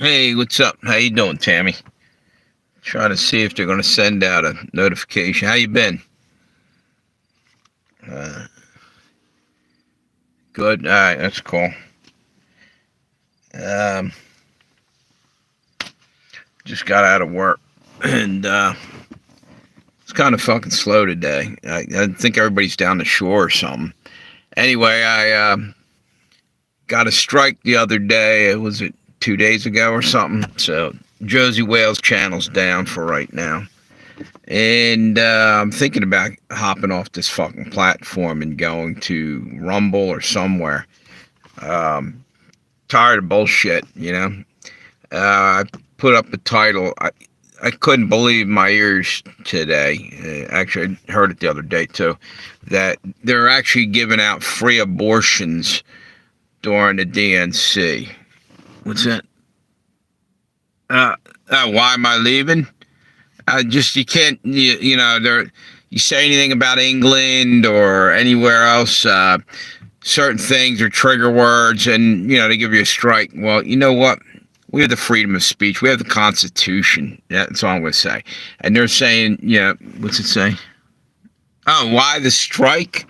Hey, what's up? How you doing, Tammy? Trying to see if they're going to send out a notification. How you been? Uh, Good. All right, that's cool. Um, just got out of work, and it's kind of fucking slow today. I think everybody's down the shore or something. Anyway, I got a strike the other day. Was it 2 days ago or something? So Josie Wales channel's down for right now. And I'm thinking about hopping off this fucking platform and going to Rumble or somewhere. Um, Tired of bullshit, you know. I put up a title. I couldn't believe my ears today. Actually, I heard it the other day too. That they're actually giving out free abortions during the DNC. What's that? Why am I leaving? You can't, you say anything about England or anywhere else, certain things are trigger words and, they give you a strike. Well, you know what? We have the freedom of speech. We have the Constitution. That's all I'm going to say. And they're saying, what's it say? Oh, why the strike?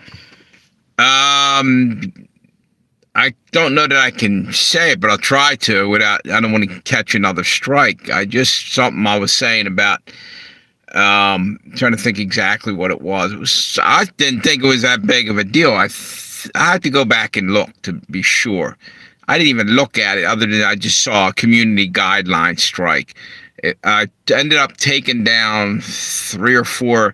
I don't know that I can say it, but I'll try to without, I don't want to catch another strike. Something I was saying about, trying to think exactly what it was. I didn't think it was that big of a deal. I had to go back and look to be sure. I didn't even look at it other than I just saw a community guideline strike. I ended up taking down 3 or 4,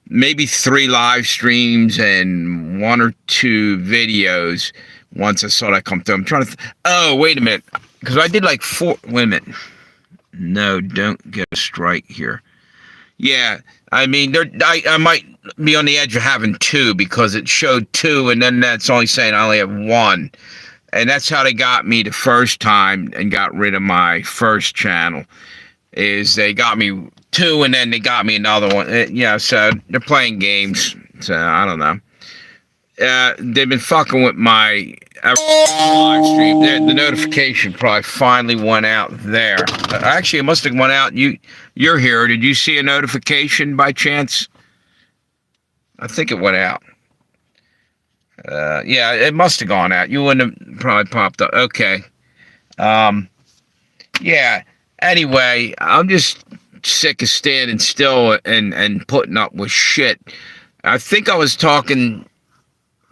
maybe 3 live streams and 1 or 2 videos. Once I saw that come through, I'm trying to. Oh, wait a minute, because I did like 4. Wait a minute. No, don't get a strike here. Yeah, I mean, I might be on the edge of having 2 because it showed 2, and then that's only saying I only have 1, and that's how they got me the first time and got rid of my first channel. Is they got me 2, and then they got me another one. So they're playing games. So I don't know. They've been fucking with my live stream. The notification probably finally went out there. Actually, it must have went out. You're here. Did you see a notification by chance? I think it went out. Yeah, it must have gone out. You wouldn't have probably popped up. Okay. Yeah. Anyway, I'm just sick of standing still and putting up with shit. I think I was talking.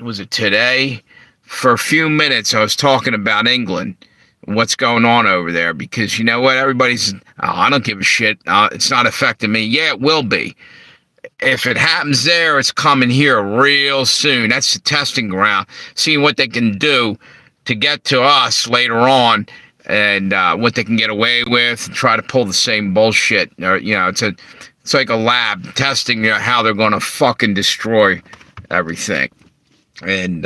Was it today? For a few minutes, I was talking about England and what's going on over there because you know what? Everybody's, I don't give a shit. It's not affecting me. Yeah, it will be. If it happens there, it's coming here real soon. That's the testing ground, seeing what they can do to get to us later on and what they can get away with and try to pull the same bullshit. It's like a lab testing how they're going to fucking destroy everything. And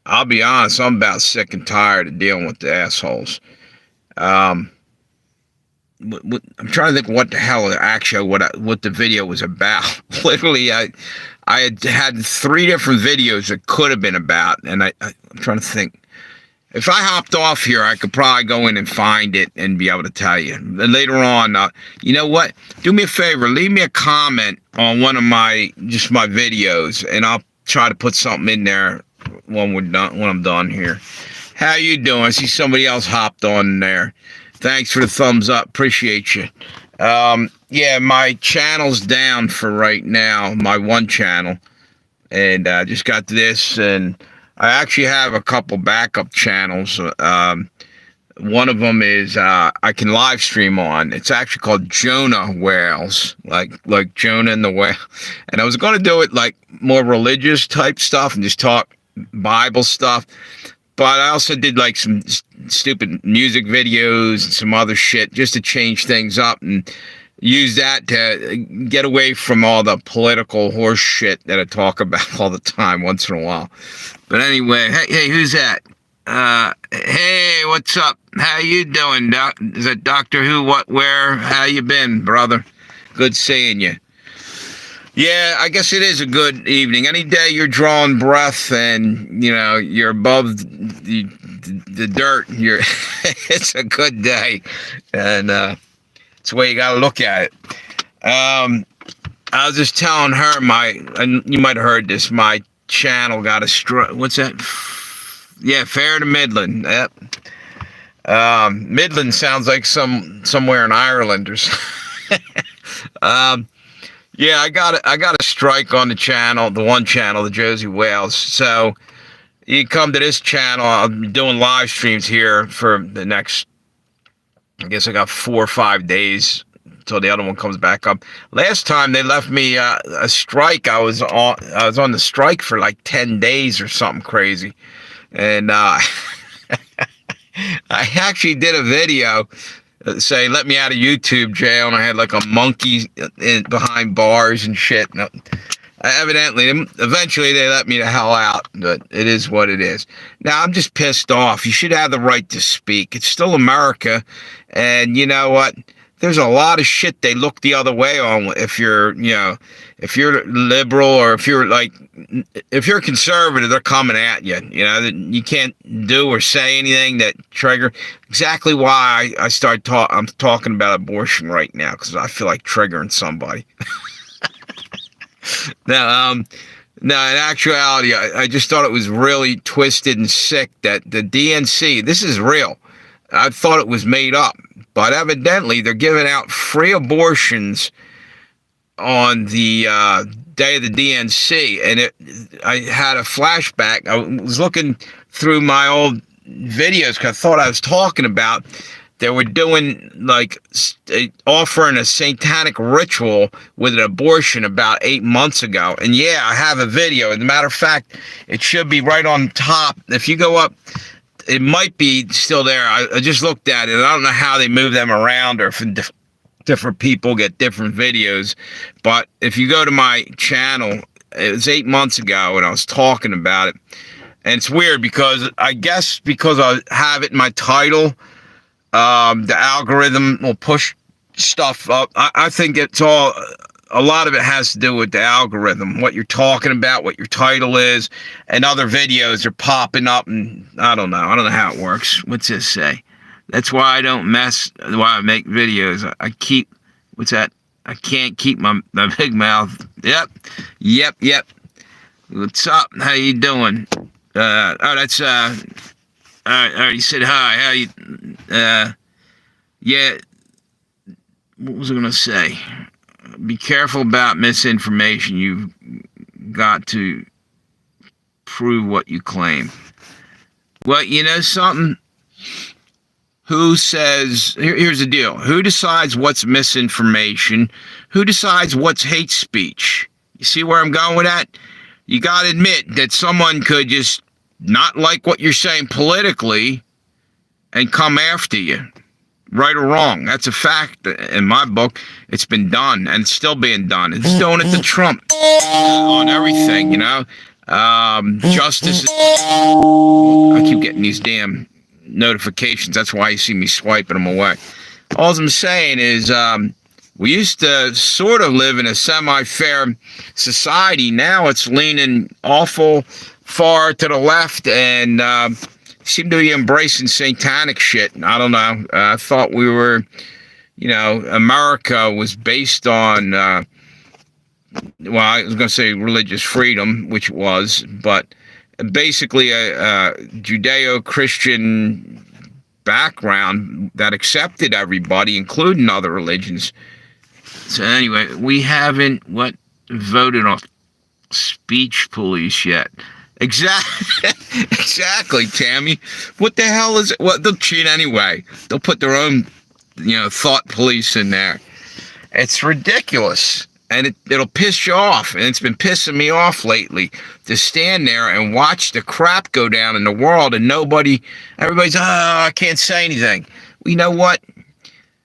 I'll be honest, I'm about sick and tired of dealing with the assholes. I'm trying to think what the hell actually what the video was about. Literally, I had 3 different videos that could have been about, and I'm trying to think. If I hopped off here, I could probably go in and find it and be able to tell you. And later on, you know what? Do me a favor, leave me a comment on one of my videos, and I'll try to put something in there when I'm done here. How you doing? I see somebody else hopped on there. Thanks for the thumbs up. Appreciate you. Yeah, my channel's down for right now, my one channel. And I just got this, and I actually have a couple backup channels. One of them is I can live stream on. It's actually called Jonah Whales, like Jonah and the Whale. And I was going to do it like more religious type stuff and just talk Bible stuff. But I also did like some stupid music videos and some other shit just to change things up and use that to get away from all the political horse shit that I talk about all the time once in a while. But anyway, hey, who's that? Hey, what's up? How you doing, Doc? Is it Doctor Who? What? Where? How you been, brother? Good seeing you. Yeah, I guess it is a good evening. Any day you're drawing breath and you're above the dirt, it's a good day, and it's the way you got to look at it. I was just telling her and you might have heard this. My channel got a strike. What's that? Yeah, Fair to Midland. Yep. Midland sounds like somewhere in Ireland or something. Yeah, I got a strike on the channel, the one channel, the Josie Wales. So you come to this channel. I'm doing live streams here for the next, I guess I got 4 or 5 days until the other one comes back up. Last time they left me a strike. I was on the strike for like 10 days or something crazy, and I actually did a video say let me out of YouTube jail, and I had like a monkey behind bars and shit. No, eventually they let me the hell out, but it is what it is. Now I'm just pissed off. You should have the right to speak. It's still America, and you know what? There's a lot of shit they look the other way on if you're liberal, or if you're conservative, they're coming at you. You can't do or say anything that trigger. Exactly why I'm talking about abortion right now, because I feel like triggering somebody. Now, in actuality, I just thought it was really twisted and sick that the DNC, this is real. I thought it was made up. But evidently, they're giving out free abortions on the day of the DNC. And I had a flashback. I was looking through my old videos because I thought I was talking about. They were doing, offering a satanic ritual with an abortion about 8 months ago. And yeah, I have a video. As a matter of fact, it should be right on top. If you go up, it might be still there. I just looked at it. I don't know how they move them around, or if different people get different videos. But if you go to my channel, it was 8 months ago, and I was talking about it. And it's weird because I guess because I have it in my title, the algorithm will push stuff up. I think a lot of it has to do with the algorithm, what you're talking about, what your title is, and other videos are popping up, and I don't know how it works. What's this say? That's why I don't why I make videos. I can't keep my big mouth. Yep. What's up? How you doing? That's, I already said hi. How you, yeah, what was I gonna say? Be careful about misinformation. You've got to prove what you claim. Well, you know something? Who says, here's the deal. Who decides what's misinformation? Who decides what's hate speech? You see where I'm going with that? You got to admit that someone could just not like what you're saying politically and come after you. Right or wrong, that's a fact. In my book, it's been done, and it's still being done. It's doing it to Trump on everything, Justice. I keep getting these damn notifications. That's why you see me swiping them away. All I'm saying is, we used to sort of live in a semi-fair society. Now it's leaning awful far to the left, and seem to be embracing satanic shit. I don't know. I thought we were, America was based on, I was going to say religious freedom, which it was, but basically a Judeo-Christian background that accepted everybody, including other religions. So anyway, we haven't voted on speech police yet. Exactly, Tammy. What the hell is it? Well, they'll cheat anyway. They'll put their own, thought police in there. It's ridiculous, and it'll piss you off, and it's been pissing me off lately to stand there and watch the crap go down in the world, and everybody's, I can't say anything. Well, you know what?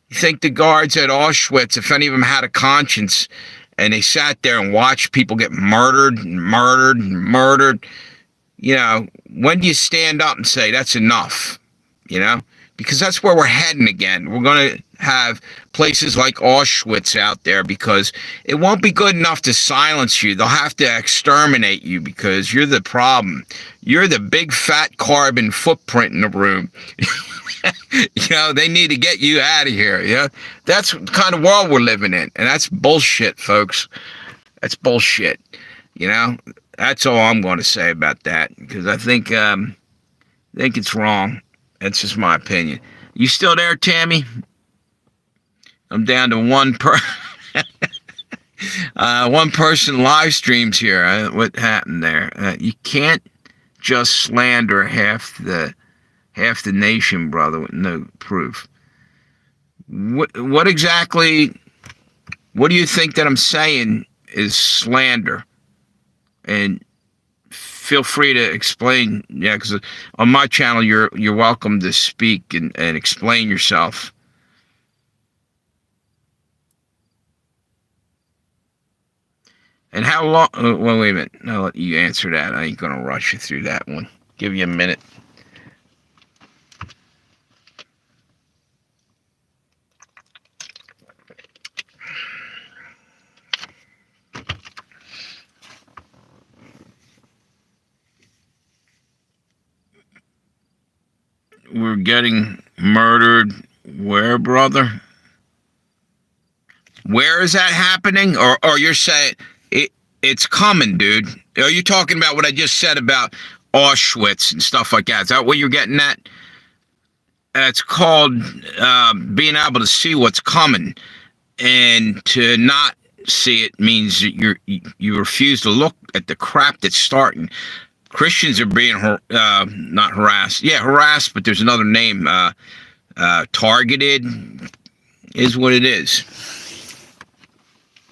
You think the guards at Auschwitz, if any of them had a conscience, and they sat there and watched people get murdered, when do you stand up and say, that's enough? Because that's where we're heading again. We're going to have places like Auschwitz out there, because it won't be good enough to silence you. They'll have to exterminate you because you're the problem. You're the big fat carbon footprint in the room. They need to get you out of here. Yeah, that's the kind of world we're living in, and that's bullshit, folks. That's bullshit. That's all I'm going to say about that, because I think it's wrong. That's just my opinion. You still there, Tammy? I'm down to one person live streams here. What happened there? You can't just slander half the nation, brother, with no proof. What exactly? What do you think that I'm saying is slander? And feel free to explain. Yeah, because on my channel, you're welcome to speak and explain yourself. And how long? Well, wait a minute. I'll let you answer that. I ain't gonna rush you through that one. Give you a minute. We're getting murdered where, brother? Where is that happening? Or you're saying it's coming, dude? Are you talking about what I just said about Auschwitz and stuff like that? Is that what you're getting at? It's called being able to see what's coming, and to not see it means that you refuse to look at the crap that's starting. Christians are being not harassed. Yeah, harassed, but there's another name. Targeted is what it is.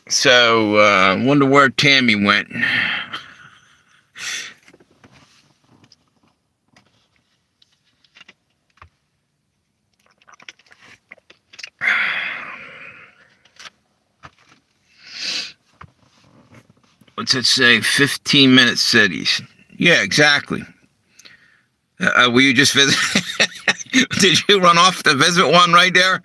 So, wonder where Tammy went. What's it say? 15-minute cities. Yeah, exactly. Were you just visit? Did you run off to visit one right there?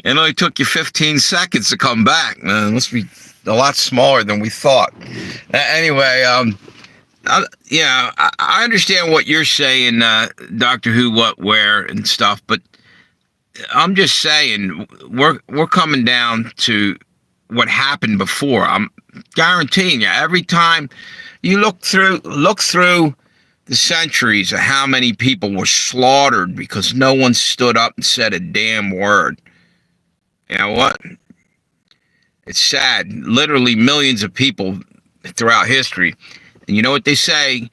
It only took you 15 seconds to come back. It must be a lot smaller than we thought. Anyway, I understand what you're saying, Doctor Who, What, Where, and stuff, but I'm just saying we're coming down to what happened before. I'm guaranteeing you, every time you look through the centuries of how many people were slaughtered because no one stood up and said a damn word. You know what? It's sad. Literally millions of people throughout history. And you know what they say?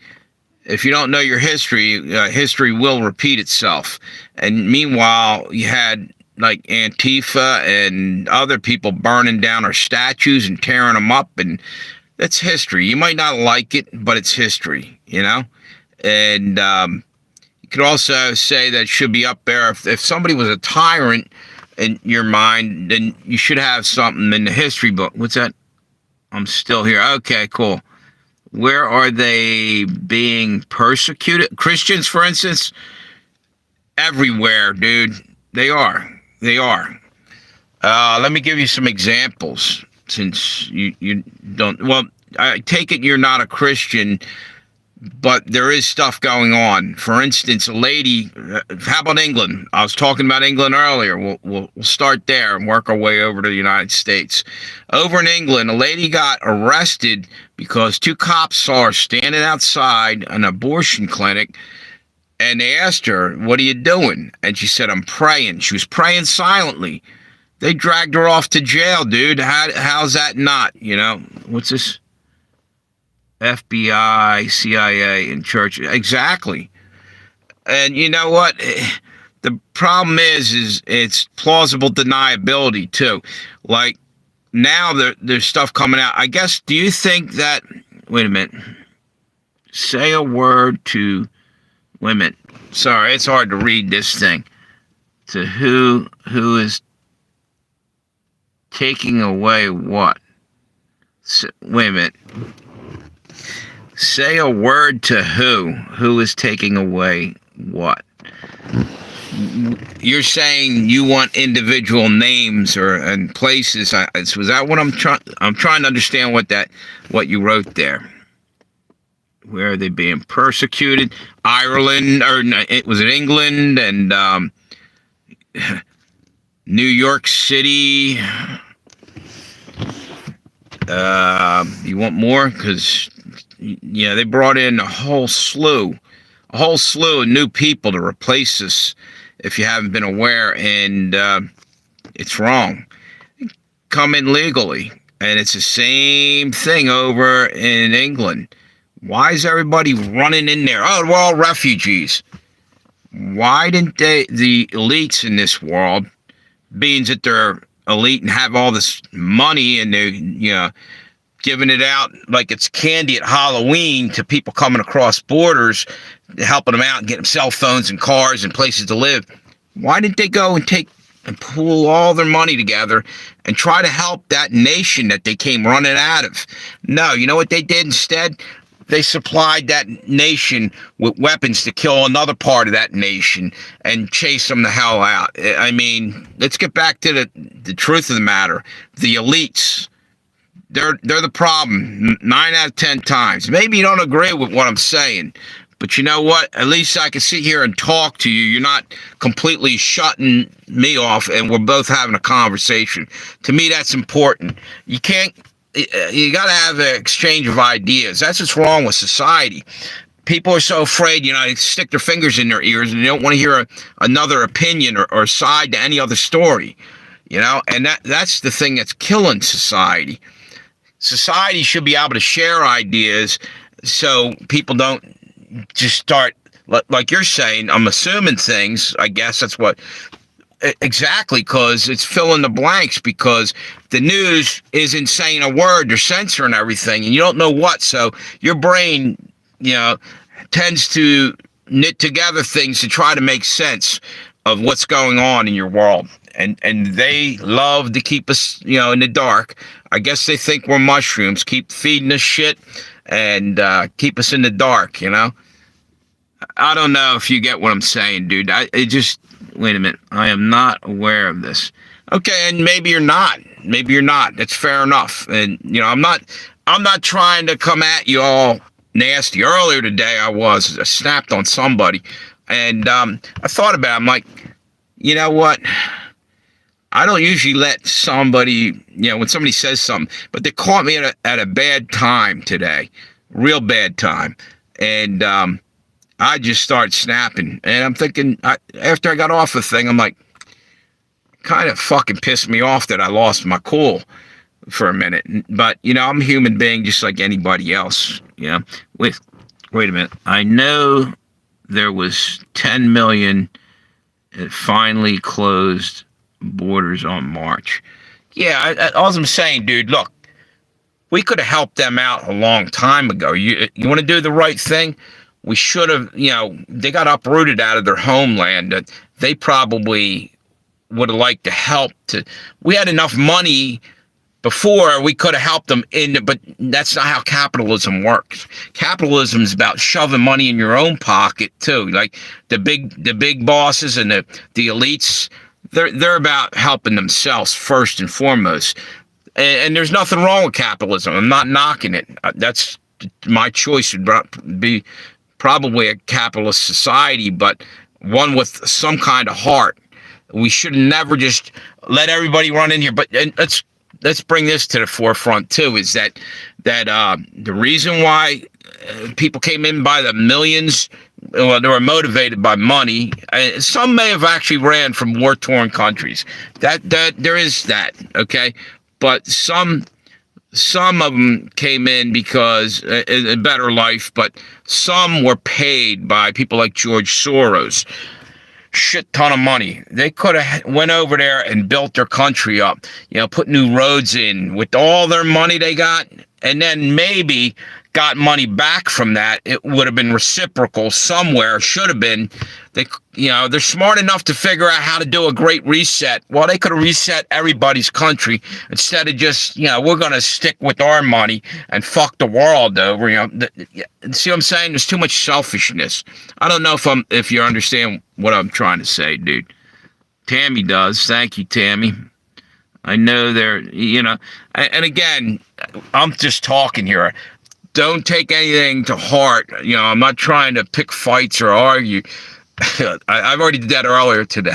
If you don't know your history, history will repeat itself. And meanwhile, you had like Antifa and other people burning down our statues and tearing them up. And that's history. You might not like it, but it's history, And you could also say that it should be up there. If somebody was a tyrant in your mind, then you should have something in the history book. What's that? I'm still here. Okay, cool. Where are they being persecuted? Christians, for instance? Everywhere, dude. They are. Let me give you some examples, since you don't... Well, I take it you're not a Christian, but there is stuff going on. For instance, a lady, how about England? I was talking about England earlier. We'll start there and work our way over to the United States. Over in England, a lady got arrested because two cops saw her standing outside an abortion clinic, and they asked her, "What are you doing?" And she said, "I'm praying." She was praying silently. They dragged her off to jail, dude. How's that not, What's this? FBI, CIA, and church. Exactly. And you know what? The problem is it's plausible deniability too. Like now there's stuff coming out. I guess, do you think that, wait a minute. Say a word to, wait a minute. Sorry, it's hard to read this thing. To who is taking away what? Wait a minute. Say a word to who? Who is taking away what? you're saying you want individual names or and places. Was that what I'm trying? I'm trying to understand what you wrote there. Where are they being persecuted? Ireland, or was it England and New York City? You want more? Because yeah, they brought in a whole slew of new people to replace us. If you haven't been aware, and it's wrong. Come in legally, and it's the same thing over in England. Why is everybody running in there? Oh, we're all refugees. Why didn't the elites in this world, being that they're elite and have all this money and they're, giving it out like it's candy at Halloween to people coming across borders, helping them out and getting them cell phones and cars and places to live. Why didn't they go and pool all their money together and try to help that nation that they came running out of? No, you know what they did instead? They supplied that nation with weapons to kill another part of that nation and chase them the hell out. I mean, let's get back to the truth of the matter. The elites, they're the problem 9 out of 10 times. Maybe you don't agree with what I'm saying, but you know what? At least I can sit here and talk to you. You're not completely shutting me off, and we're both having a conversation. To me, that's important. You got to have an exchange of ideas. That's what's wrong with society. People are so afraid, they stick their fingers in their ears and they don't want to hear another opinion or side to any other story, and that's the thing that's killing society. Society should be able to share ideas so people don't just start, like you're saying, I'm assuming things. I guess that's what, exactly, because it's fill in the blanks, because the news isn't saying a word. They're censoring everything, and you don't know what. So your brain, tends to knit together things to try to make sense of what's going on in your world. And they love to keep us, in the dark. I guess they think we're mushrooms, keep feeding us shit and keep us in the dark, I don't know if you get what I'm saying, dude. Wait a minute. I am not aware of this. Okay, and maybe you're not. Maybe you're not. That's fair enough. And I'm not trying to come at you all nasty. Earlier today, I snapped on somebody, and I thought about it. I'm like, you know what? I don't usually let somebody, when somebody says something, but they caught me at a bad time today, real bad time, and I just started snapping, and I'm thinking, after I got off the thing, I'm like, kind of fucking pissed me off that I lost my cool for a minute. But, I'm a human being just like anybody else, Wait a minute. I know there was 10 million, it finally closed borders on March. Yeah, all I'm saying, dude, look, we could have helped them out a long time ago. You want to do the right thing? We should have, they got uprooted out of their homeland. They probably would have liked to help. We had enough money before, we could have helped them but that's not how capitalism works. Capitalism is about shoving money in your own pocket too. Like the big bosses and the elites, they're about helping themselves first and foremost. And there's nothing wrong with capitalism. I'm not knocking it. That's my choice would be probably a capitalist society, but one with some kind of heart. We should never just let everybody run in here. But let's bring this to the forefront too. Is that the reason why people came in by the millions? Well, they were motivated by money. Some may have actually ran from war-torn countries. That there is that, okay, but some of them came in because a better life, but some were paid by people like George Soros. Shit ton of money. They could have went over there and built their country up, put new roads in with all their money they got, and then maybe got money back from that. It would have been reciprocal somewhere, should have been, they're smart enough to figure out how to do a great reset. Well, they could have reset everybody's country instead of just, we're going to stick with our money and fuck the world over. See what I'm saying? There's too much selfishness. I don't know if you understand what I'm trying to say, dude. Tammy does. Thank you, Tammy. I know and again, I'm just talking here. Don't take anything to heart. I'm not trying to pick fights or argue. I've already did that earlier today.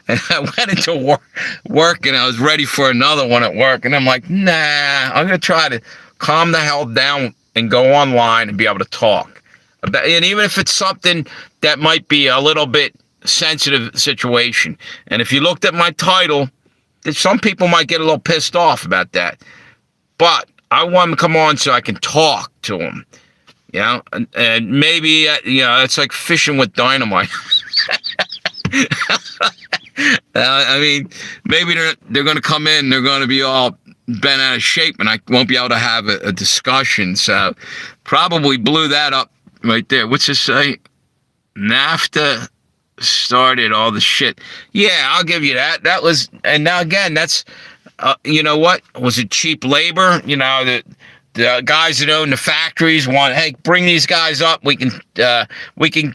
And I went into work and I was ready for another one at work. And I'm like, nah, I'm going to try to calm the hell down and go online and be able to talk. And even if it's something that might be a little bit sensitive situation. And if you looked at my title, some people might get a little pissed off about that. But I want them to come on so I can talk to them. And maybe, it's like fishing with dynamite. I mean, maybe they're going to come in, they're going to be all bent out of shape, and I won't be able to have a discussion. So probably blew that up right there. What's this say? NAFTA started all the shit. Yeah, I'll give you that. That was, and now again, that's, you know what? Was it cheap labor? The guys that own the factories want, hey, bring these guys up. We can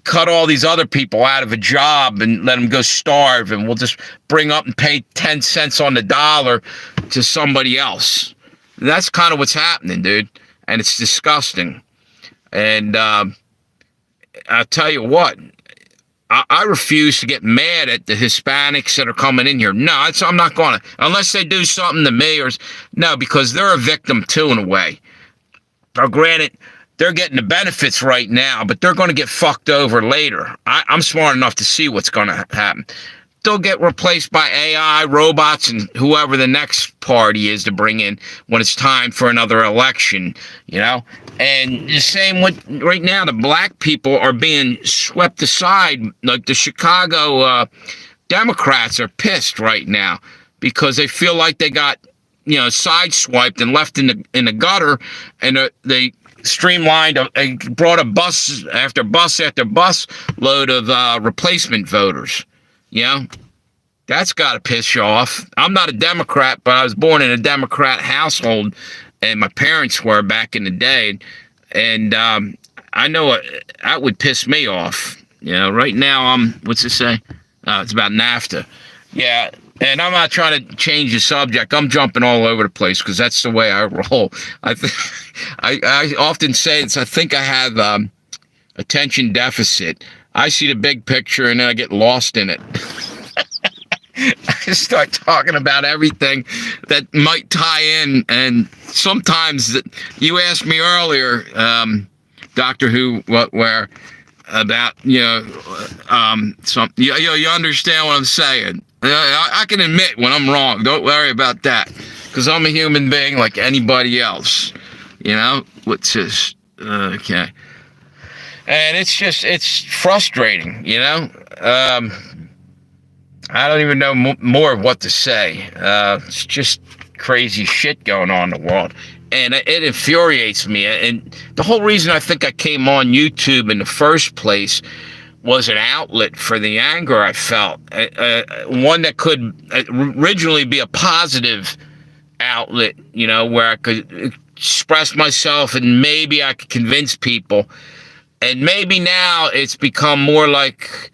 cut all these other people out of a job and let them go starve, and we'll just bring up and pay 10 cents on the dollar to somebody else. That's kind of what's happening, dude, and it's disgusting. And I'll tell you what, I refuse to get mad at the Hispanics that are coming in here. No, I'm not going to, unless they do something to me no, because they're a victim too in a way. Now, granted, they're getting the benefits right now, but they're going to get fucked over later. I'm smart enough to see what's going to happen. They'll get replaced by AI, robots, and whoever the next party is to bring in when it's time for another election, And the same with right now, the black people are being swept aside. Like the Chicago Democrats are pissed right now because they feel like they got, sideswiped and left in the gutter, and they streamlined. They brought a bus after bus after bus load of replacement voters. That's got to piss you off. I'm not a Democrat, but I was born in a Democrat household, and my parents were back in the day. And I know that would piss me off. Right now, what's it say? It's about NAFTA. Yeah, and I'm not trying to change the subject. I'm jumping all over the place because that's the way I roll. I often say this. I think I have attention deficit. I see the big picture, and then I get lost in it. I start talking about everything that might tie in, and sometimes you asked me earlier, Doctor Who, where about something. You understand what I'm saying? I can admit when I'm wrong. Don't worry about that, because I'm a human being like anybody else. What's this? Okay, and it's frustrating. I don't even know more of what to say. It's just crazy shit going on in the world. And it infuriates me. And the whole reason I think I came on YouTube in the first place was an outlet for the anger I felt. One that could originally be a positive outlet, where I could express myself and maybe I could convince people. And maybe now it's become more like,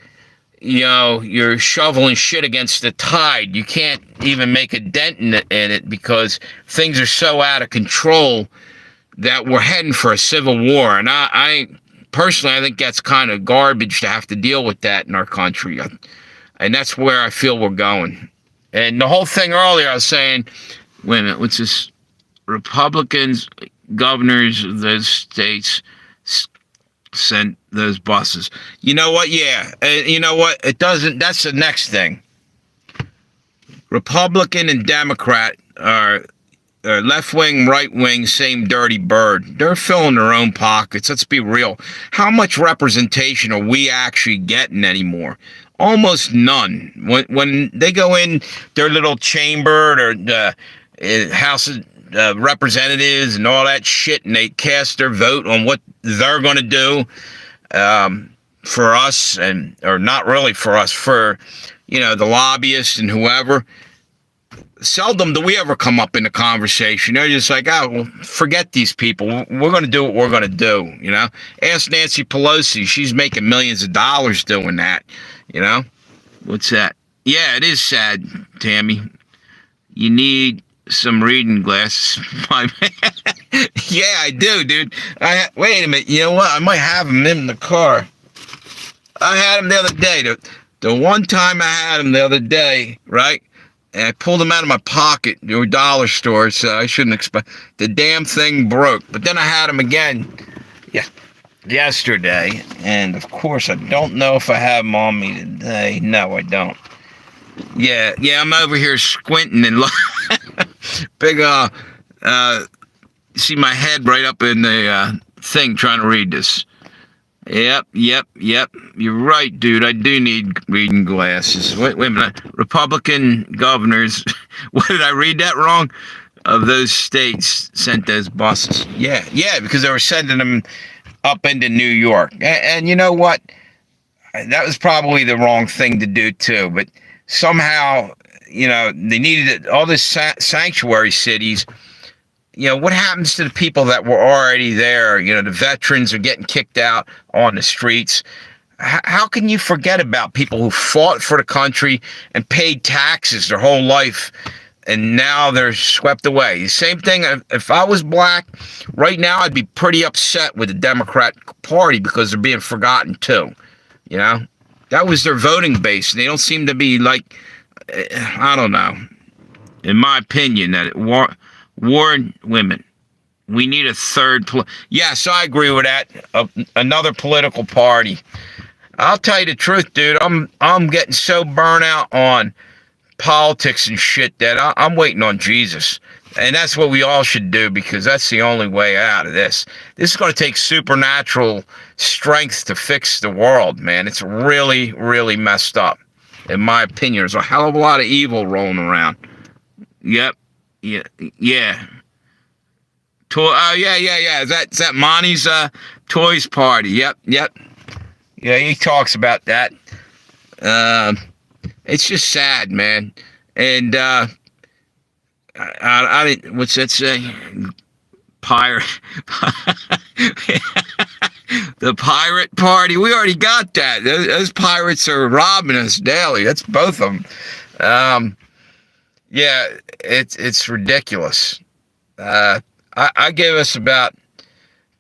you're shoveling shit against the tide. You can't even make a dent in it because things are so out of control that we're heading for a civil war. And I personally, I think that's kind of garbage to have to deal with that in our country. And that's where I feel we're going. And the whole thing earlier, I was saying, wait a minute, what's this? Republicans, governors of those states sent those buses. You know what? Yeah. You know what? It doesn't. That's the next thing. Republican and Democrat are left wing, right wing, same dirty bird. They're filling their own pockets. Let's be real. How much representation are we actually getting anymore? Almost none. When they go in their little chamber or the House of Representatives and all that shit, and they cast their vote on what they're going to do, for us, or not really for us, for, the lobbyists and whoever. Seldom do we ever come up in the conversation. They're just like, oh, well, forget these people. We're going to do what we're going to do, Ask Nancy Pelosi. She's making millions of dollars doing that, What's that? Yeah, it is sad, Tammy. You need some reading glasses, my man. Yeah, I do, dude. Wait a minute. You know what? I might have them in the car. I had them the other day. The one time I had them the other day, right? And I pulled them out of my pocket. They were dollar stores, so I shouldn't expect. The damn thing broke. But then I had them again yesterday. And, of course, I don't know if I have them on me today. No, I don't. Yeah, I'm over here squinting and big, see my head right up in the thing trying to read this. Yep. You're right, dude. I do need reading glasses. Wait a minute. Republican governors, what, did I read that wrong? Of those states sent those buses. Yeah, because they were sending them up into New York. And you know what? That was probably the wrong thing to do, too. But somehow, they needed all these sanctuary cities. What happens to the people that were already there? The veterans are getting kicked out on the streets. How can you forget about people who fought for the country and paid taxes their whole life, and now they're swept away? Same thing, if I was black, right now I'd be pretty upset with the Democrat Party because they're being forgotten too. That was their voting base. They don't seem to be like, I don't know, in my opinion, that warn women. We need a third. Yes, I agree with that. Another political party. I'll tell you the truth, dude. I'm getting so burnt out on politics and shit that I'm waiting on Jesus. And that's what we all should do, because that's the only way out of this. This is going to take supernatural strength to fix the world, man. It's really, really messed up, in my opinion. There's a hell of a lot of evil rolling around. Yep. Yeah. Yeah. Is that Monty's toys party? Yep. Yeah, he talks about that. It's just sad, man. And I didn't. What's that say? Pirate. The pirate party. We already got that. Those pirates are robbing us daily. That's both of them. Yeah, it's ridiculous. I give us about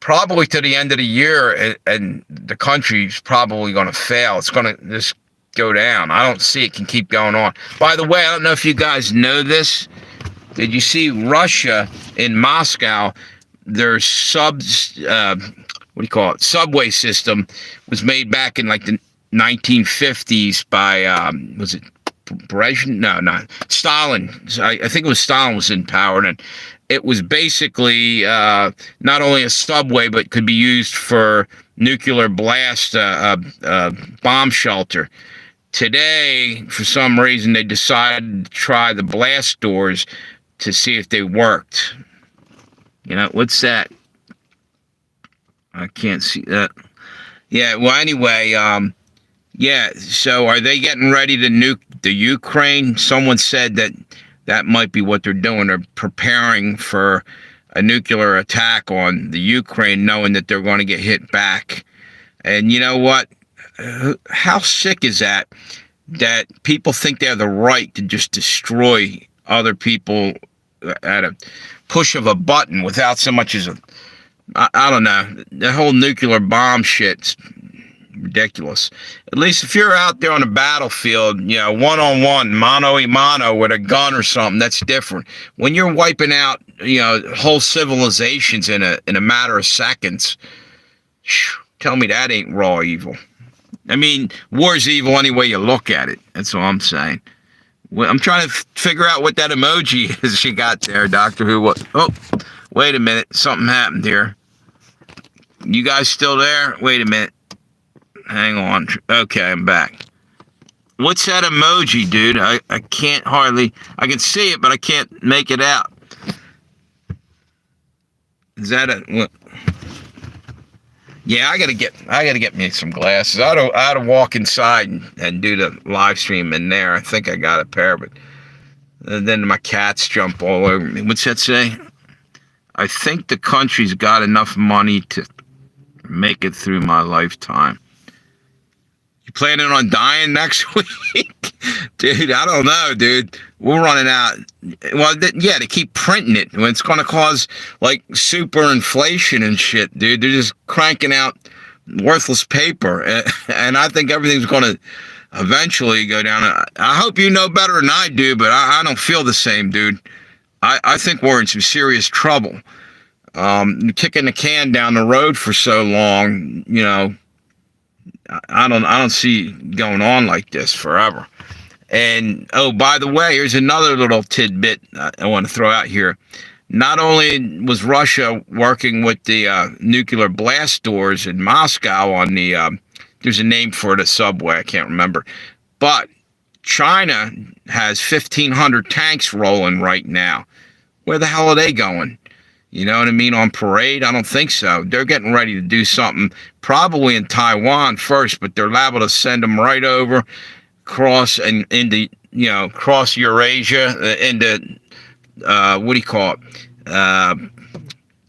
probably to the end of the year, and the country's probably going to fail. It's going to just go down. I don't see it can keep going on. By the way, I don't know if you guys know this. Did you see Russia in Moscow? Their subway system was made back in like the 1950s by was it Brezhnev? No, not Stalin. I think it was Stalin was in power, and it was basically not only a subway, but could be used for nuclear blast, bomb shelter. Today, for some reason, they decided to try the blast doors to see if they worked. What's that? I can't see that. Yeah, well, anyway, yeah, so are they getting ready to nuke the Ukraine? Someone said that might be what they're doing. They're preparing for a nuclear attack on the Ukraine, knowing that they're going to get hit back. And you know what? How sick is that people think they have the right to just destroy other people at a push of a button without so much as I don't know. The whole nuclear bomb shit's ridiculous. At least if you're out there on the battlefield, one-on-one, mano-a-mano with a gun or something, that's different. When you're wiping out, whole civilizations in a matter of seconds, tell me that ain't raw evil. I mean, war's evil any way you look at it. That's all I'm saying. I'm trying to figure out what that emoji is she got there, Doctor Who. What? Oh, wait a minute. Something happened here. You guys still there? Wait a minute. Hang on. Okay, I'm back. What's that emoji, dude? I can't hardly... I can see it, but I can't make it out. Is that a... What? Yeah, I gotta get me some glasses. I ought to walk inside and do the live stream in there. I think I got a pair, but then my cats jump all over me. What's that say? I think the country's got enough money to make it through my lifetime. You planning on dying next week? Dude, I don't know, dude. We're running out. Well, yeah, they keep printing it. It's going to cause, like, super inflation and shit, dude. They're just cranking out worthless paper. And I think everything's going to eventually go down. I hope you know better than I do, but I don't feel the same, dude. I think we're in some serious trouble. Kicking the can down the road for so long, you know, I don't see going on like this forever. And, oh, by the way, here's another little tidbit I want to throw out here. Not only was Russia working with the nuclear blast doors in Moscow on the, there's a name for the subway, I can't remember, but China has 1,500 tanks rolling right now. Where the hell are they going? You know what I mean? On parade? I don't think so. They're getting ready to do something, probably in Taiwan first, but they're liable to send them right over, cross and into, you know, cross Eurasia, into, what do you call it?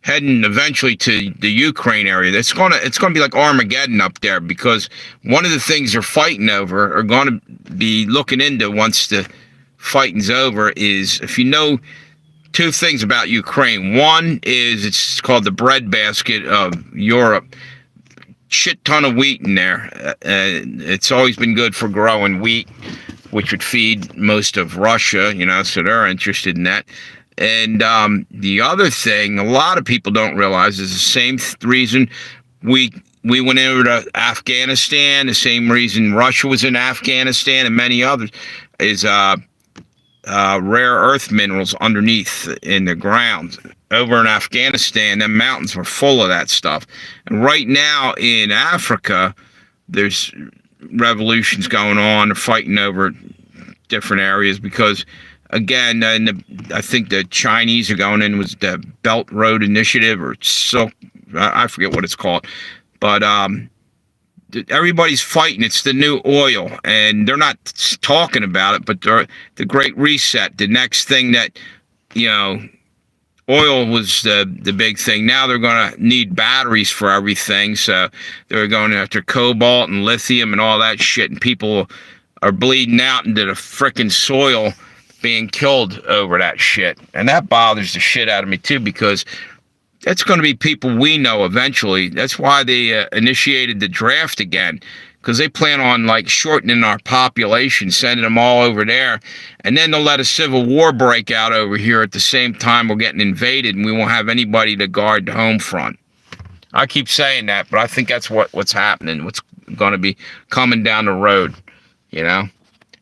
Heading eventually to the Ukraine area. It's gonna be like Armageddon up there, because one of the things they're fighting over, or going to be looking into once the fighting's over, is, if you know two things about Ukraine. One is it's called the breadbasket of Europe. Shit ton of wheat in there. It's always been good for growing wheat, which would feed most of Russia, you know, so they're interested in that. And the other thing a lot of people don't realize is the same reason we went over to Afghanistan, the same reason Russia was in Afghanistan and many others, is rare earth minerals underneath in the ground. Over in Afghanistan, them mountains were full of that stuff. And right now in Africa, there's revolutions going on. They're fighting over different areas because, again, I think the Chinese are going in with the Belt Road Initiative, or Silk, I forget what it's called. But everybody's fighting. It's the new oil, and they're not talking about it, but the Great Reset, the next thing that, you know, oil was the big thing. Now they're going to need batteries for everything, so they're going after cobalt and lithium and all that shit, and people are bleeding out into the frickin' soil, being killed over that shit. And that bothers the shit out of me too, because that's going to be people we know eventually. That's why they initiated the draft again, because they plan on, like, shortening our population, sending them all over there, and then they'll let a civil war break out over here at the same time we're getting invaded, and we won't have anybody to guard the home front. I keep saying that, but I think that's what's happening, what's going to be coming down the road, you know?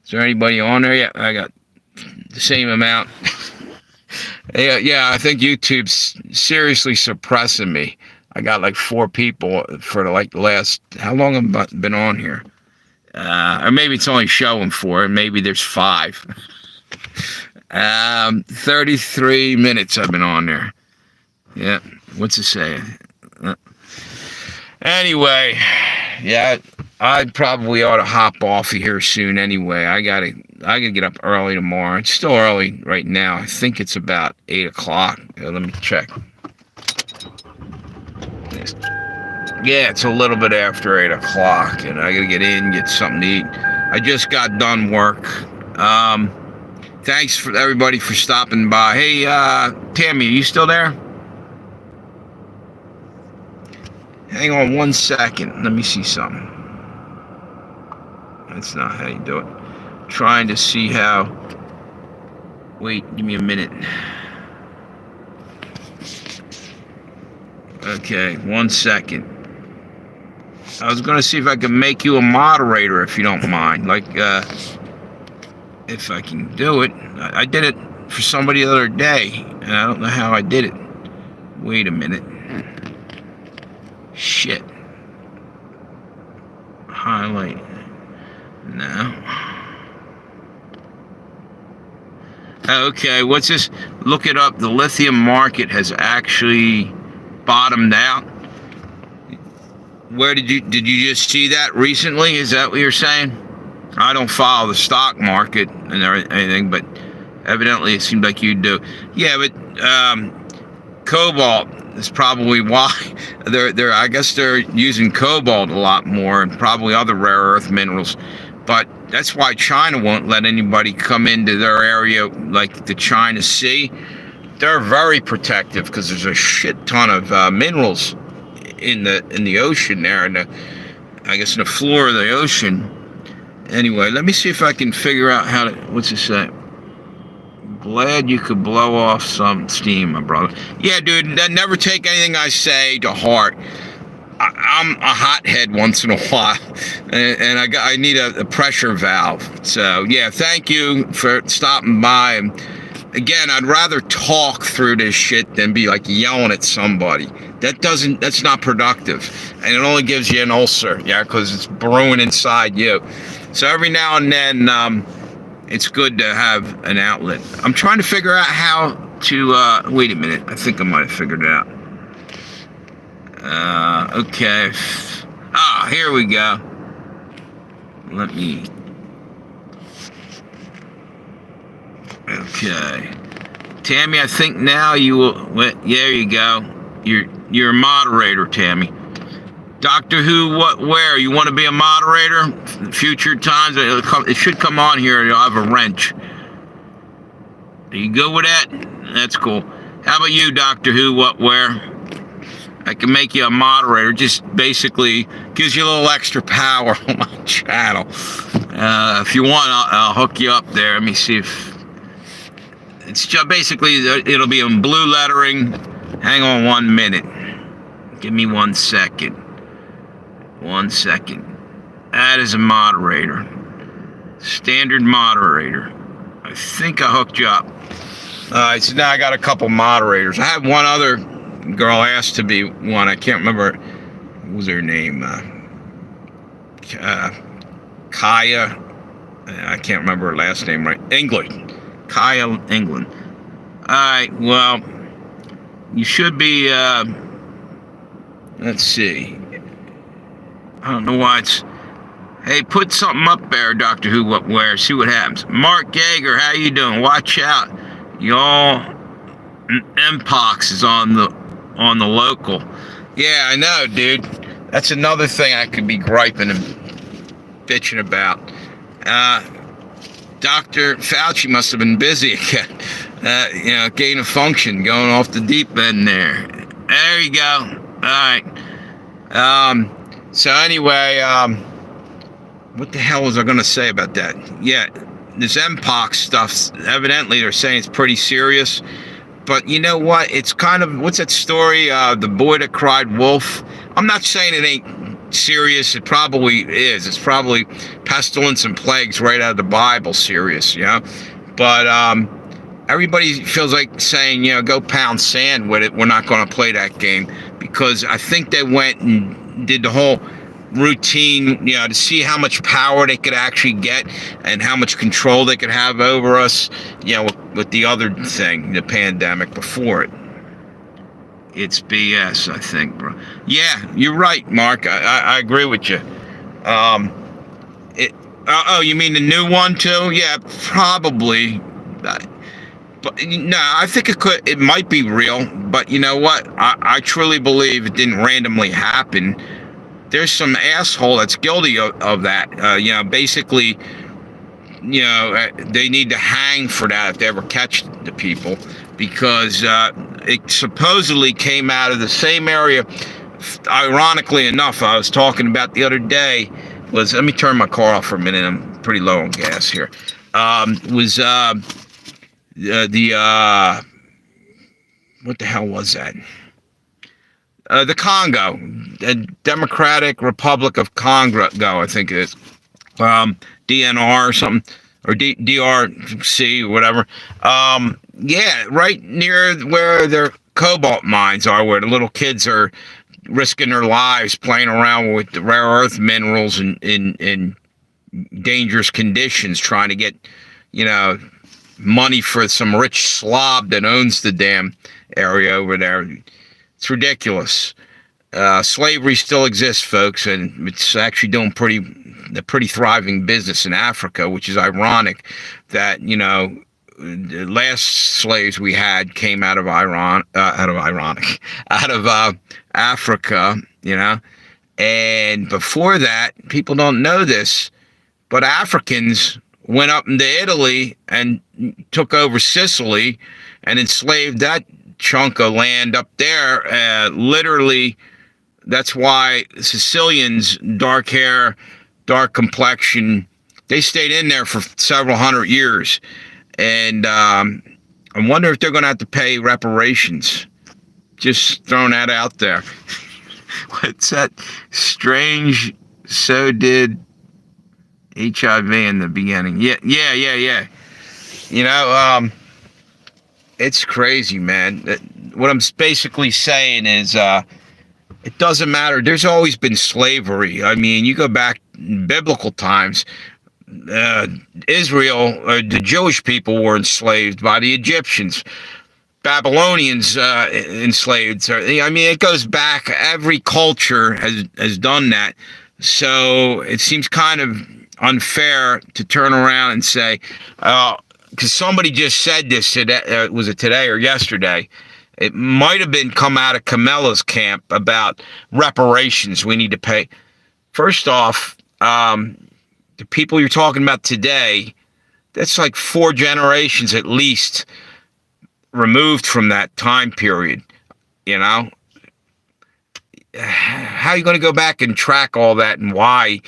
Is there anybody on there yet? I got the same amount. Yeah, I think YouTube's seriously suppressing me. I got like 4 people for the last, how long have I been on here? Or maybe it's only showing 4, and maybe there's 5. 33 minutes I've been on there. Yeah, what's it say? Anyway, yeah, I probably ought to hop off of here soon anyway. I gotta get up early tomorrow. It's still early right now. I think it's about 8 o'clock. Let me check. Yeah, it's a little bit after 8 o'clock, and I gotta get in, get something to eat. I just got done work. Thanks for everybody for stopping by. Hey, Tammy, are you still there? Hang on 1 second. Let me see something. That's not how you do it. Trying to see how. Wait, give me a minute. Okay, 1 second. I was going to see if I could make you a moderator, if you don't mind. Like, if I can do it. I did it for somebody the other day, and I don't know how I did it. Wait a minute. Shit. Highlight. No. Okay, what's this? Look it up. The lithium market has actually bottomed out. Where did you just see that recently? Is that what you're saying? I don't follow the stock market and anything, but evidently it seemed like you do. Yeah, but cobalt is probably why they're I guess they're using cobalt a lot more, and probably other rare earth minerals. But that's why China won't let anybody come into their area, like the China Sea. They're very protective because there's a shit ton of minerals in the ocean there, and I guess in the floor of the ocean. Anyway, let me see if I can figure out how to. What's it say? Glad you could blow off some steam, my brother. Yeah, dude. Never take anything I say to heart. I'm a hothead once in a while, and I need a pressure valve. So yeah, thank you for stopping by. And again, I'd rather talk through this shit than be like yelling at somebody. That's not productive, and it only gives you an ulcer. Yeah, because it's brewing inside you. So every now and then, it's good to have an outlet. I'm trying to figure out how to. Wait a minute. I think I might have figured it out. Okay. Here we go. Let me. Okay. Tammy, I think now you will. There you go. You're a moderator, Tammy. Doctor Who, what, where? You want to be a moderator? Future times, it should come on here. You'll have a wrench. Are you good with that? That's cool. How about you, Doctor Who, what, where? I can make you a moderator. Just basically gives you a little extra power on my channel. If you want, I'll hook you up there. Let me see if it's just basically it'll be in blue lettering. Hang on 1 minute. Give me 1 second. 1 second. Add as a moderator. Standard moderator. I think I hooked you up. Alright, so now I got a couple moderators. I had one other girl asked to be one. I can't remember. What was her name? Kaya. I can't remember her last name right. England. Kaya England. Alright, well, you should be, let's see. I don't know why it's... Hey, put something up there, Doctor Who, what, where, see what happens. Mark Yeager, how you doing? Watch out. Y'all, Mpox is on the local. Yeah, I know, dude. That's another thing I could be griping and bitching about. Dr. Fauci must have been busy again. Gain of function, going off the deep end there. There you go. All right. So anyway, what the hell was I going to say about that? Yeah, this Mpox stuff, evidently they're saying it's pretty serious. But you know what? It's kind of, what's that story? The boy that cried wolf. I'm not saying it ain't serious. It probably is. It's probably pestilence and plagues right out of the Bible serious, But everybody feels like saying, go pound sand with it. We're not going to play that game. Because I think they went and did the whole routine, to see how much power they could actually get and how much control they could have over us, with the other thing, the pandemic before it. It's BS, I think, bro. Yeah, you're right, Mark. I agree with you. You mean the new one too? Yeah, probably. But no, I think it might be real. But you know what? I truly believe it didn't randomly happen. There's some asshole that's guilty of that. Basically, they need to hang for that if they ever catch the people, because it supposedly came out of the same area. Ironically enough, I was talking about the other day was, let me turn my car off for a minute. I'm pretty low on gas here. What the hell was that? The Congo, the Democratic Republic of Congo, I think it is. DNR or something, or DRC, or whatever. Yeah, right near where their cobalt mines are, where the little kids are risking their lives playing around with the rare earth minerals in dangerous conditions, trying to get, money for some rich slob that owns the damn area over there. It's ridiculous. Slavery still exists, folks, and it's actually doing a pretty thriving business in Africa, which is ironic that, the last slaves we had came out of out of Africa, and before that, people don't know this, but Africans went up into Italy and took over Sicily and enslaved that chunk of land up there. Literally, that's why Sicilians, dark hair, dark complexion, they stayed in there for several hundred years. And I wonder if they're going to have to pay reparations. Just throwing that out there. What's that? Strange, so did HIV in the beginning. Yeah. It's crazy, man. What I'm basically saying is it doesn't matter. There's always been slavery. I mean, you go back in biblical times, Israel, the Jewish people were enslaved by the Egyptians. Babylonians enslaved. I mean, it goes back. Every culture has done that. So it seems kind of unfair to turn around and say, because somebody just said this today, was it today or yesterday? It might have been come out of Camilla's camp about reparations we need to pay. First off, the people you're talking about today, that's like 4 generations at least removed from that time period. How are you going to go back and track all that, and why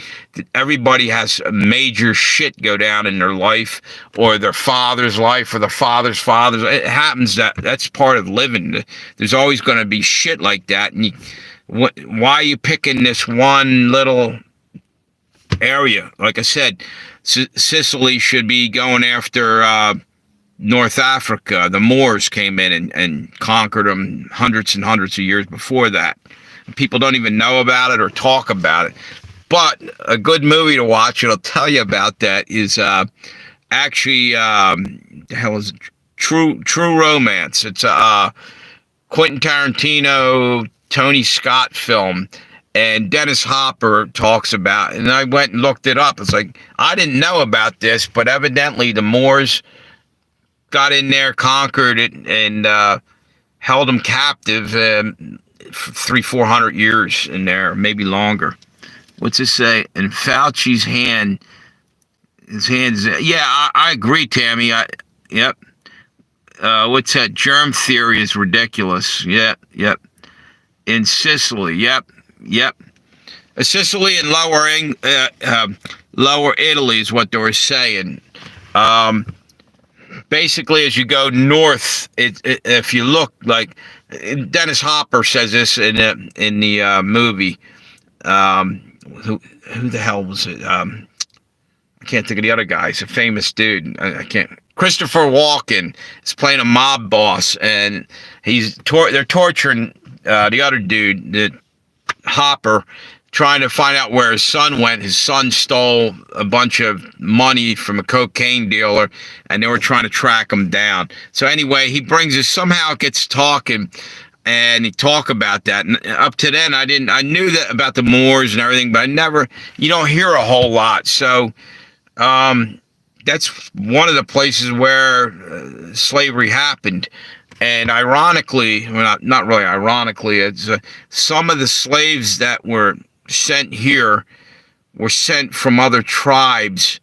everybody has a major shit go down in their life or their father's life or their father's father's? It happens. That's part of living. There's always going to be shit like that. And why are you picking this one little area? Like I said, Sicily should be going after North Africa. The Moors came in and conquered them hundreds and hundreds of years before that. People don't even know about it or talk about it. But a good movie to watch, it'll tell you about that, is actually, the hell is it? True Romance. It's a Quentin Tarantino, Tony Scott film. And Dennis Hopper talks about it. And I went and looked it up. It's like, I didn't know about this, but evidently the Moors got in there, conquered it, and held them captive. 300-400 years in there, maybe longer. What's it say? And Fauci's his hands. Yeah, I agree, Tammy. Yep. What's that? Germ theory is ridiculous. Yep. In Sicily. Yep. Sicily and Lower Italy is what they were saying. Basically, as you go north, if you look, like Dennis Hopper says this in the movie. Who the hell was it? I can't think of the other guy. He's a famous dude. I can't. Christopher Walken is playing a mob boss, and they're torturing the other dude, the Hopper, trying to find out where his son went. His son stole a bunch of money from a cocaine dealer, and they were trying to track him down. So anyway, he brings us, somehow gets talking, and he talk about that. And up to then, I knew that about the Moors and everything, but you don't hear a whole lot. So that's one of the places where slavery happened. And ironically, well, not really ironically, it's some of the slaves that were sent here were sent from other tribes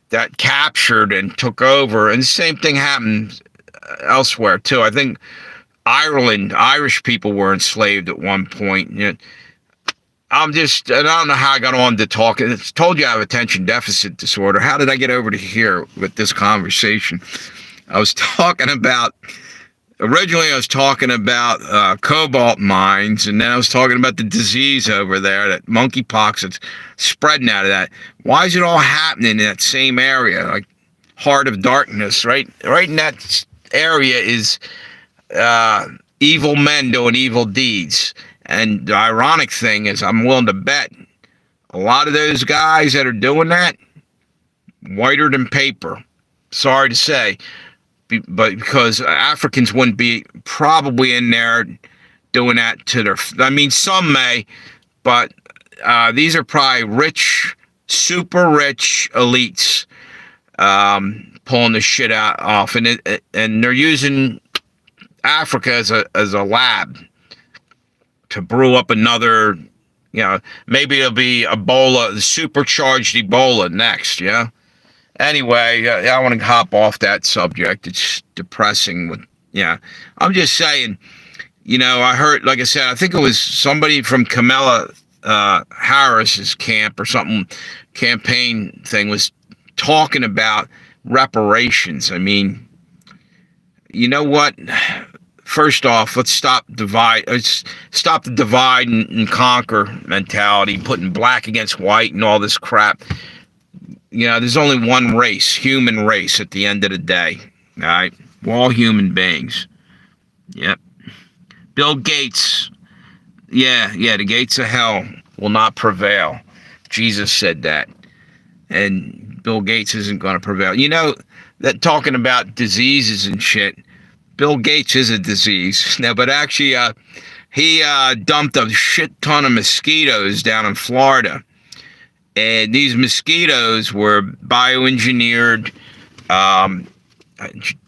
that captured and took over. And the same thing happened elsewhere too. I think Ireland, Irish people were enslaved at one point. I don't know how I got on to talk. It's told you I have attention deficit disorder. How did I get over to here with this conversation? Originally, I was talking about cobalt mines, and then I was talking about the disease over there, that monkeypox that's spreading out of that. Why is it all happening in that same area, like heart of darkness? Right in that area is evil men doing evil deeds. And the ironic thing is, I'm willing to bet a lot of those guys that are doing that, whiter than paper. Sorry to say. But because Africans wouldn't be probably in there doing that to their. I mean, some may, but these are probably rich, super rich elites pulling the shit out off, and they're using Africa as a lab to brew up another. Maybe it'll be Ebola, supercharged Ebola next. Yeah. Anyway, I want to hop off that subject. It's depressing. I'm just saying. I heard, like I said, I think it was somebody from Kamala Harris's camp or something, campaign thing, was talking about reparations. I mean, you know what? First off, let's stop the divide and conquer mentality, putting black against white and all this crap. There's only one race, human race, at the end of the day. All right? We're all human beings. Yep. Bill Gates. Yeah, the gates of hell will not prevail. Jesus said that. And Bill Gates isn't going to prevail. That talking about diseases and shit, Bill Gates is a disease. No, but actually, he dumped a shit ton of mosquitoes down in Florida. And these mosquitoes were bioengineered,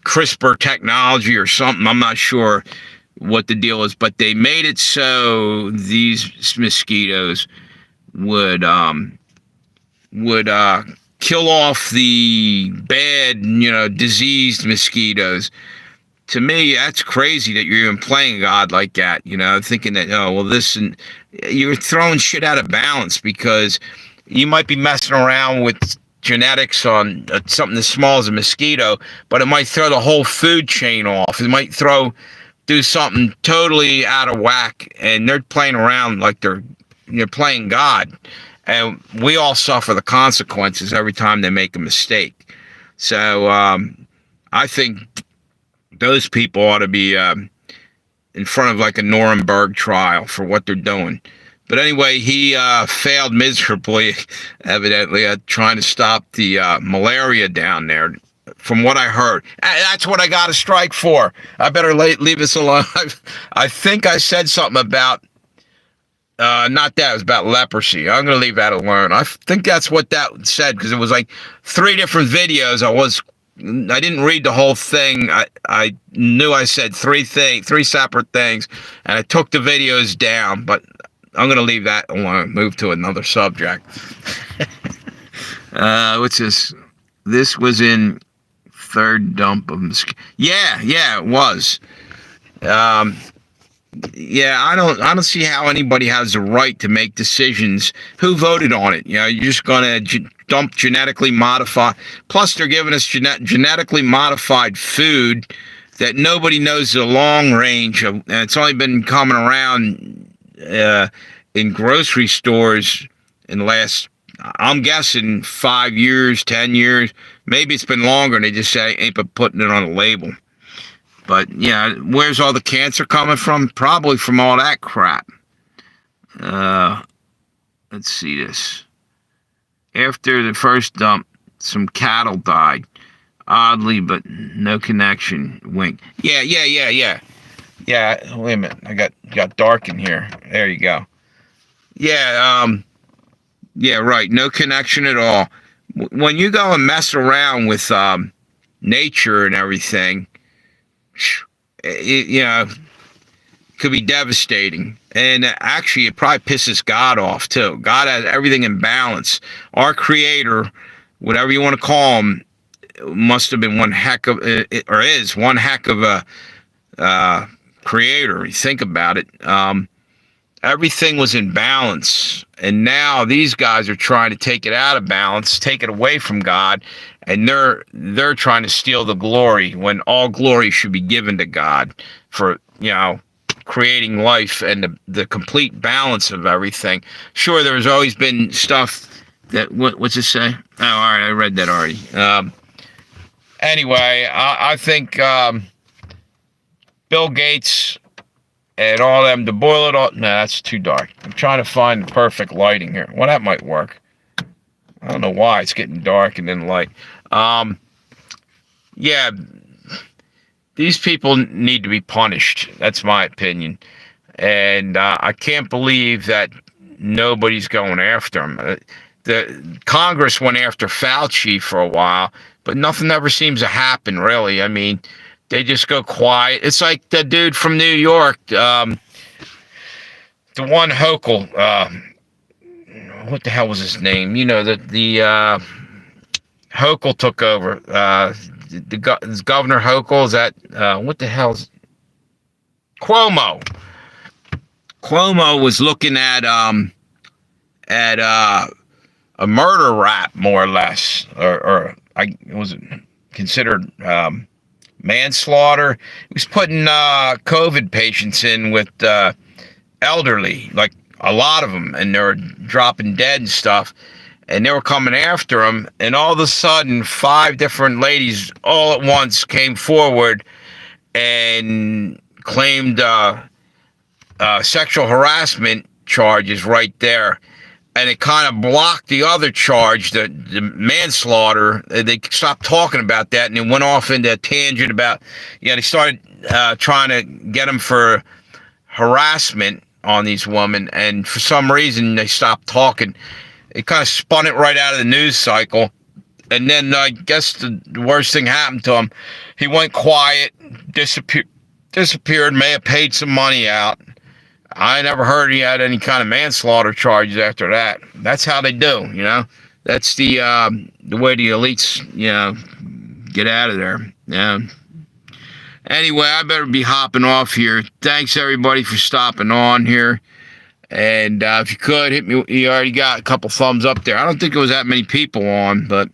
CRISPR technology or something. I'm not sure what the deal is, but they made it so these mosquitoes would kill off the bad, diseased mosquitoes. To me, that's crazy that you're even playing God like that, thinking that, you're throwing shit out of balance because you might be messing around with genetics on something as small as a mosquito, but it might throw the whole food chain off. It might do something totally out of whack, and they're playing around like you're playing God. And we all suffer the consequences every time they make a mistake. So I think those people ought to be in front of like a Nuremberg trial for what they're doing. But anyway, he failed miserably, evidently, at trying to stop the malaria down there, from what I heard. That's what I got a strike for. I better leave this alone. I think I said something about, not that, it was about leprosy. I'm going to leave that alone. I think that's what that said, because it was like 3 different videos. I didn't read the whole thing. I knew I said 3 separate things, and I took the videos down, but I'm going to leave that alone, move to another subject. What's this? This was in third dump of mosquito. Yeah, it was. I don't see how anybody has the right to make decisions. Who voted on it? You're just going to dump genetically modified. Plus, they're giving us genetically modified food that nobody knows the long range of, and it's only been coming around in grocery stores in the last, I'm guessing, 5 years, 10 years. Maybe it's been longer, and they just say ain't but putting it on a label. But yeah, where's all the cancer coming from? Probably from all that crap. Let's see this. After the first dump, some cattle died. Oddly, but no connection. Wink. Yeah. Yeah, wait a minute. I got dark in here. There you go. Yeah, right. No connection at all. When you go and mess around with nature and everything, it could be devastating. And actually, it probably pisses God off, too. God has everything in balance. Our Creator, whatever you want to call him, must have been one heck of, or is one heck of a creator. You think about it. Everything was in balance, and now these guys are trying to take it out of balance, take it away from God, and they're trying to steal the glory when all glory should be given to God for creating life and the complete balance of everything. Sure, there's always been stuff that what's it say? Oh, all right, I read that already. Anyway, I think Bill Gates and all them to boil it all. No, that's too dark. I'm trying to find the perfect lighting here. Well, that might work. I don't know why it's getting dark and then light. Yeah, these people need to be punished. That's my opinion. And I can't believe that nobody's going after him. The Congress went after Fauci for a while, but nothing ever seems to happen, really. I mean, they just go quiet. It's like the dude from New York, the one Hochul, what the hell was his name? You know, the Hochul took over. Governor Hochul, is that, what the hell's Cuomo? Cuomo was looking at a murder rap, more or less, or was it considered manslaughter? He was putting COVID patients in with elderly, like a lot of them, and they were dropping dead and stuff, and they were coming after him, and all of a sudden 5 different ladies all at once came forward and claimed sexual harassment charges right there. And it kind of blocked the other charge, the manslaughter. They stopped talking about that, and it went off into a tangent about, they started trying to get them for harassment on these women, and for some reason they stopped talking. It kind of spun it right out of the news cycle, and then I guess the worst thing happened to him. He went quiet, disappeared, may have paid some money out. I never heard he had any kind of manslaughter charges after that. That's how they do, That's the way the elites, get out of there. Yeah. Anyway, I better be hopping off here. Thanks everybody for stopping on here. And if you could hit me, you already got a couple thumbs up there. I don't think it was that many people on, but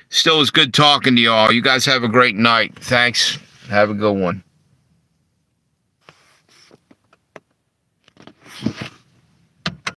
still, it's good talking to y'all. You guys have a great night. Thanks. Have a good one.